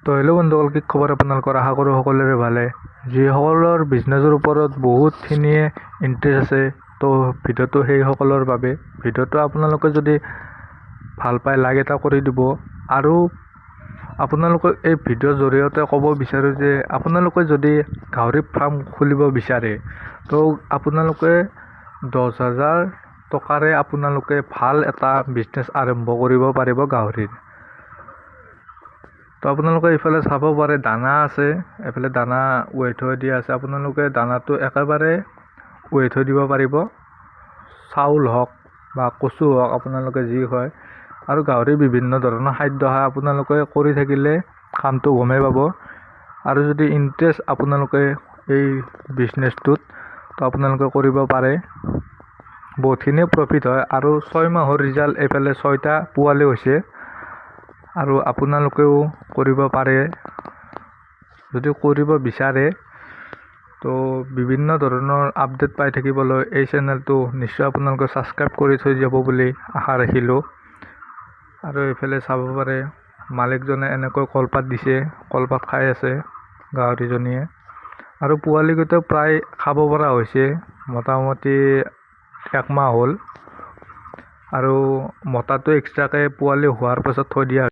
তো হেল্ল' বন্ধুসকল, কি খবৰ আপোনালোকৰ? আশা কৰোঁ সকলোৰে ভালে। যিসকলৰ বিজনেছৰ ওপৰত বহুতখিনিয়ে ইণ্টাৰেষ্ট আছে, তো ভিডিঅ'টো সেইসকলৰ বাবে। ভিডিঅ'টো আপোনালোকে যদি ভাল পায় লাইক এটা কৰি দিব। আৰু আপোনালোকক এই ভিডিঅ'ৰ জৰিয়তে ক'ব বিচাৰোঁ যে আপোনালোকে যদি গাহৰি ফাৰ্ম খুলিব বিচাৰে, তো আপোনালোকে 10,000 টকাৰে আপোনালোকে ভাল এটা বিজনেছ আৰম্ভ কৰিব পাৰিব গাহৰিৰ। তো আপোনালোকে এইফালে চাব পাৰে দানা আছে, এইফালে দানা উহাই থৈ দিয়া আছে। আপোনালোকে দানাটো একেবাৰে উহাই থৈ দিব পাৰিব, চাউল হওক বা কচু হওক, আপোনালোকে যি হয়। আৰু গাহৰিৰ বিভিন্ন ধৰণৰ খাদ্য খায়, আপোনালোকে কৰি থাকিলে কামটো গমেই পাব। আৰু যদি ইণ্টাৰেষ্ট আপোনালোকে এই বিজনেছটোত, তো আপোনালোকে কৰিব পাৰে, বহুতখিনি প্ৰফিট হয়। আৰু 6 মাহৰ ৰিজাল্ট এইফালে 6টা পোৱালি হৈছে। আৰু আপোনালোকেও কৰিব পাৰে যদি কৰিব বিচাৰে। তো বিভিন্ন ধৰণৰ আপডেট পাই থাকিবলৈ এই চেনেলটো নিশ্চয় আপোনালোকে ছাবস্ক্ৰাইব কৰি থৈ যাব বুলি আশা ৰাখিলোঁ। আৰু এইফালে চাব পাৰে মালিকজনে এনেকৈ কলপাত দিছে, কলপাত খাই আছে গাহৰিজনীয়ে। আৰু পোৱালিকেইটাও প্ৰায় খাব পৰা হৈছে, মোটামুটি 1 মাহ হ'ল। আৰু মতাটো এক্সট্ৰাকৈ পোৱালি হোৱাৰ পাছত থৈ দিয়া